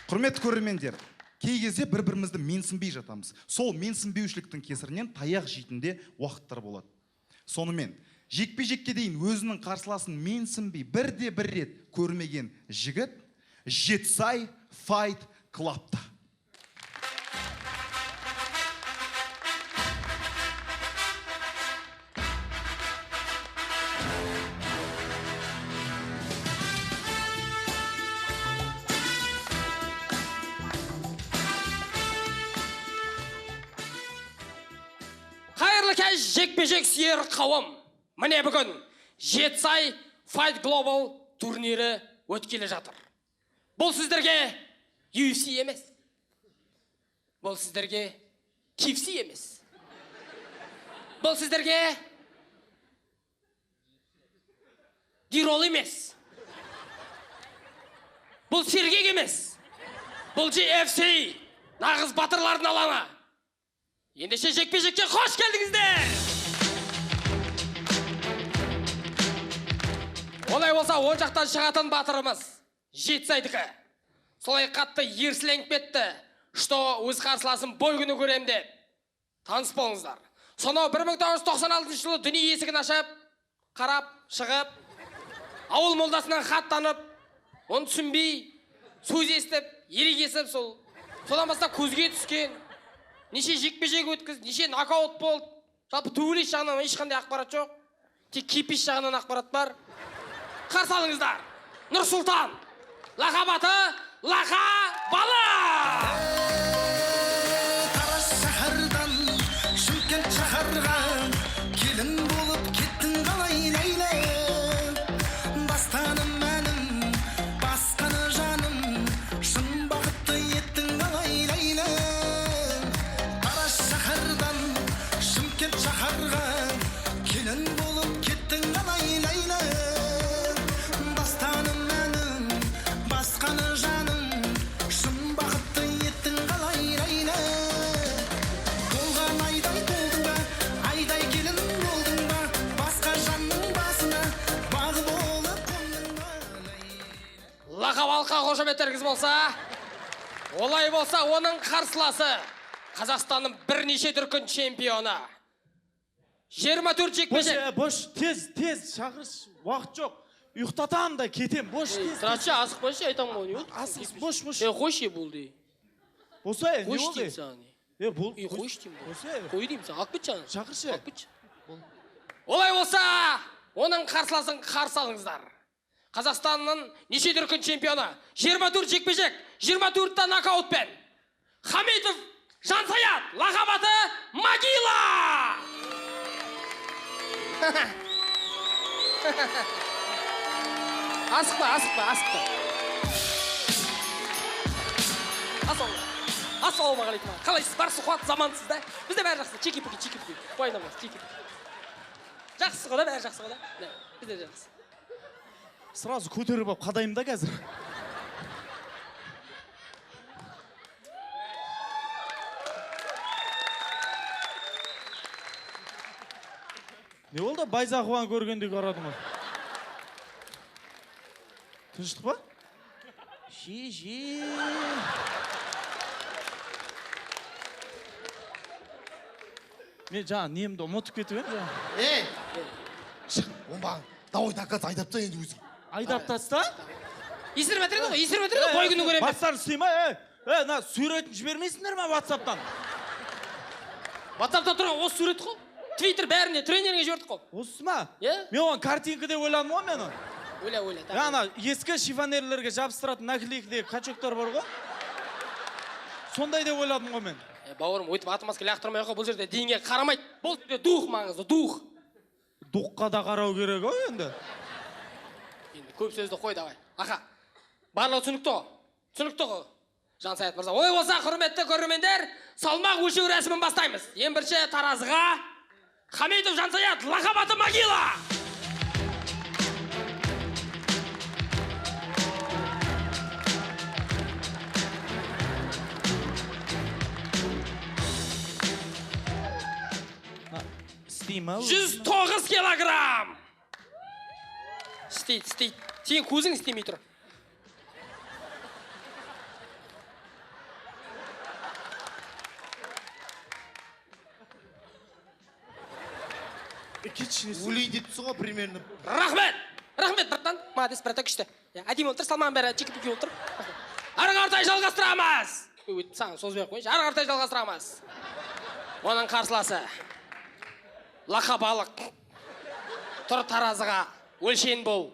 Құрметті көрермендер, кей кезде бір-бірімізді менсінбей жатамыз. Сол менсінбеушіліктің кесірінен таяқ жейтінде уақыттар болады. Сонымен, жекпе-жекке дейін өзінің қарсыласын менсінбей бірде-бір рет көрмеген жігіт Жетісай Fight Club'та. Жекпе-жек сүйер қауым. Міне бүгін Жетісай Fight Global турнирі өткелі жатыр. Бұл сіздерге UFC емес. Бұл сіздерге KFC емес. Бұл сіздерге Дирол емес. Бұл сергек емес. Бұл UFC, нағыз батырлардың алаңы. Ендеше жекпе-жекке қош келдіңіздер! Олай болса, он жақтан шығатын батырымыз Жетісайдікі. Солай қатты ерсіленіп кетті, что өз қарсыласын бой күні көрем деп. Таныс болыңыздар. Сонау 1996 жылы дүние есігін ашып, қарап, шығып, ауыл молдасынан хат танып, оны түсінбей, сөз естіп, ерегесіп, содан бастап көзге түскен. Неше жекпе-жек өткіз, неше нокаут болды. Жалпы төбелес жағынан ешқандай ақпарат жоқ. Тек кипиш жағынан ақпарат бар. Қарсы алыңыздар. Нұрсұлтан. Лақап аты Лақа Бала. Тарас шаһардан Шымкент шаһарға келін болып кеттің қалай ләйлә. Бастаным мәнім, басқаны жаным, шын бақытты еттің қалай ләйлә. Тарас шаһардан Шымкент шаһарға келін болып кеттің қалай ләйлә. Бастаным мәнім, басқаны жаным, шын бақытты еттің қалай ләйлә. Болған айдай болдың ба, айдай келін болдың ба, басқа жанның басына бағы болып қондың ба ләйлә. Лақап алқа қошеметтеріңіз болса, олай болса оның қарсыласы Қазақстанның бірнеше дүркін чемпионы. 24 жекпе-жек. Бош, тез, шақырш, уақыт жоқ. Ұйықтатам да кетем, бош, тез. Сұрачы, асық қойшы, айтам ғой, не болды? Асық, бош. Қойшы болды. Боса, не Қойшы болды? дейм саған. Қойшы дейм. Қой дейм саған, алып кетші. Шақыршы. Олай болса, оның қарсыласын қарсы алыңыздар. Қазақстанның неше дүркін чемпионы. 24 жекпе-жек, 24-та нокаутпен. Хамитов Жансаят, лақап аты Магила! Асықпа. Ассалаумағалейкум. Қалайсыз? Барсы қуат замансыз да? Бізде бәрі жақсы. Чеки-пуки. Уайнамас, чеки-пуки. Жақсы ғой да, бәрі жақсы ғой да? Бізде жақсы. Сразу көтеріп алып қадайым да қазір. Не болды? Байзақованы көргенде қарадым. Тыныштық па? Мен жаңа немді ұмытып кетіп ем. Шық, оңбағын. Давай доказы айдап та енді өзің. Айдап таста? Есіріп өтіреді ғой, бой күні көрем. Бастарын істейма, на суретін жібермейсіңдер ма WhatsApp-тан? WhatsApp-та тұрған осы сурет қой. Twitter бәріне тренеріңе жібердік қой. Осы ма? Иә? Мен оған картинка деп ойладым ғой мен. Ойла. Ана ескі шифонерлерге жабыстыратын наклейкідегі качоктар бар ғой. Сондай деп ойладым ғой мен. Бауырым, өйтіп атымасқа лақтырмай қой, бұл жерде дейінге қарамайды. Бұл жерде дух маңызды, дух. Духқа да қарау керек ғой енді. Енді көп сөзді қой давай. Аха, барлығы түсінікті ғой. Жансаят мырза. Олай болса, құрметті көрермендер, салмақ өлшеу рәсімін бастаймыз. Ең бірінші таразыға Хамитов Жансаят, лақап аты Могила. Істейме? 109 килограмм. Істейді. Сен көзің істемей тұр. Өлейін деп тұрсың ғой примерно. Рахмет, братан. Молодец, братан, күшті. Әдемі отыр, салмағын бәрі чекі-пекі отыр. Ары қартай жалғастырамыз. Саған сөз беріп қойшы, ары қартай жалғастырамыз. Оның қарсыласы. Лақа балық. Тұр таразыға, өлшен бол.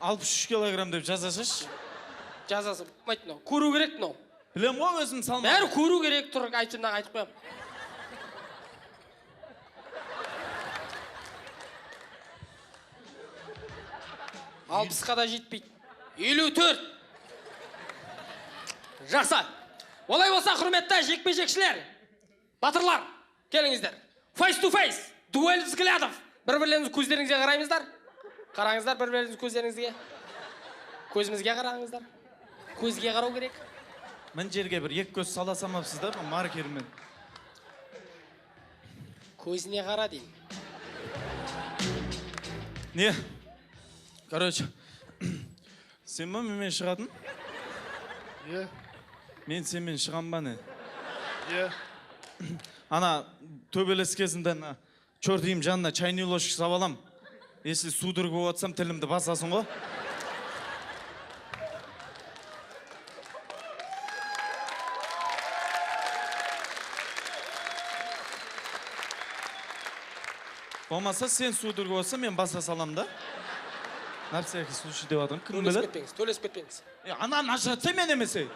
63 килограмм деп жазасыш. Жазасы, айтты мынау. Көру керек мынау. Білем ғой өзім салмақ. Бәрі көру керек тұр, айтшымдағы айтып қоям. Алпысқа да жетпейді. 54. Жақсы. Олай болса, құрметті жекпе-жекшілер, батырлар, келіңіздер. Face to face, дуэль взглядов. Бір-бірлеріңіз көздеріңізге қараймыздар. Қараңыздар бір-бірлеріңіз көздеріңізге. Көзімізге қараңыздар. Көзге қарау керек. Мен жерге бір екі көз сала самапсыздар, маркермен. Көзіне қара дейін. Не? Короче, сен ба менімен шығатын? Е, Мен сенмен шығам ба не? е. Ана төбелес кезінде чертиім жанына чайный ложка сабалам. Если судорог болып атсам, тілімді басасың ғой. Болмаса сен судорог болса, мен баса салам да. На всякий случай деп атырмын. Кім біледі? Төлесіп кетпеңіз. Ананы ажыратса мен емесе.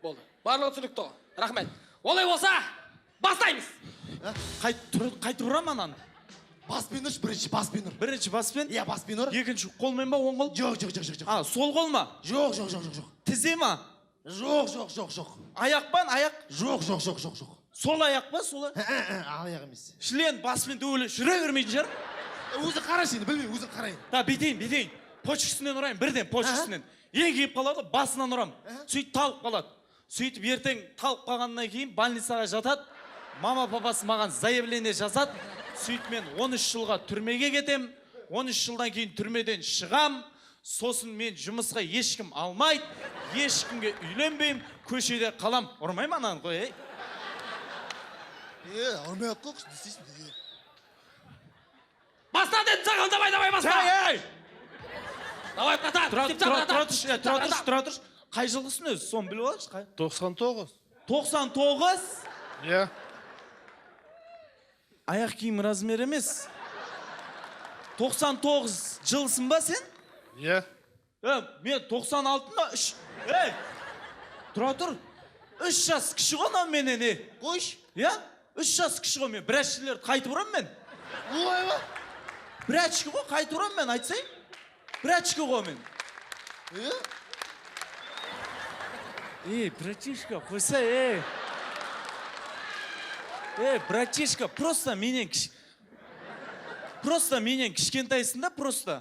Болды. Барлығы түсінікті ғой. Рахмет. Олай болса, бастаймыз. Қайт ұрам ананы? Баспен ұрш, баспен ұр. Бірінші баспен? Иә, баспен ұр. Екінші қолмен ба, оң қол? Жоқ. А, сол қол ма? Жоқ. Тізе ма? Жоқ. Аяқ па, аяқ? Жоқ. Сол аяқ па, сол аяқ? Аяқ емес. Шлен баспен дөйлі жүре бермейтін шығар. Өзі қарайшы енді, білмеймін, өзі қарайын. Да, бетейін. Почкасынан ұрайын, бірден почкасынан. Ең кейіп қалады, басынан ұрам. Сөйтіп талып қалады. Сөйтіп ертең талып қалғаннан кейін больницаға жатады. Мама папасы маған заявление жазады. Сөйтіп мен 13 жылға түрмеге кетем. 13 жылдан кейін түрмеден шығам. Сосын мен жұмысқа ешкім алмайды. Ешкімге үйленбеймін. Көшеде қалам. Ұрмаймын ананы қой, Ұрмай ақ қоқ, істейсің. Баста дедім саған, давай баста. Давай, братан. Тұра тұрш. Қай жылғысын өзі? Соны біліп алшы. 99. 99? Е. Аяқ киім размер емес. 99 жылсың ба сен? Е. Мен 96-ма 3. Тұра тұр. 3 жас кіші ғана менен, Қойш. 3 жас кіші ғой мен. Бір әшкілерді қайтып ұрам мен. Олай ба? Бір әшкі ғой қайтып ұрам мен, айтсайын. Бір әшкі ғой мен. Братишка, қойса, братишка, просто менен кішкентайсың да, просто.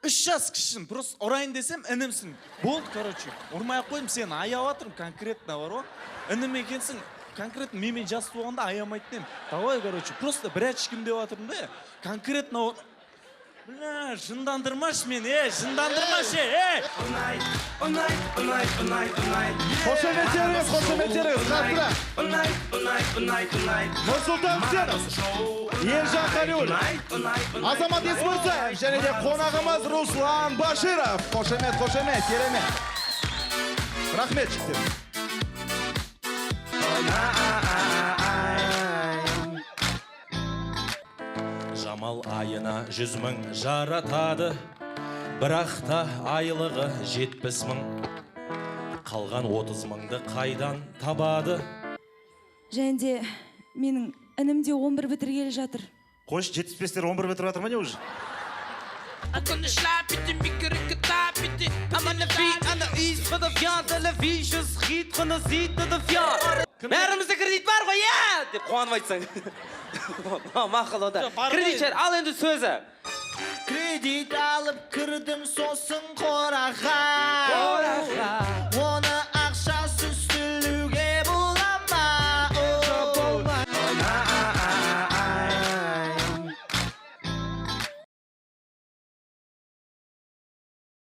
3 жас кішісің, просто ұрайын десем, інімсің. Болды, короче. Ұрмай қойым, сені аяп атырым, конкретно бар ғой. Інім екенсің, конкретно менмен жас туғанда аямайтын. Давай, короче, просто бір әшкім деп атырым да, конкретно... Бля, жындандырмаш мен, жындандырмаш, Қошеметтеріңіз, қасыра. Нұрсұлтан Үсенов, Ержан Қалиұлы, Азамат Есмұрзаев және де қонағымыз Руслан Баширов. Қошемет, керемет. Рахмет, жігіттер. Жамал айына 100 мың жаратады, бірақ та айлығы 70 мың. Қалған 30 мыңды қайдан табады? Және де менің інім де 11 бітіргелі жатыр. Қош, 75-тер 11 бітіріп жатыр ма не уже? Бәрімізді кредит бар ғой, деп қуанып айтсаң. Мақұл ода. бар ғой. Кредит ал енді сөзі. Кредит алып кірдім сосын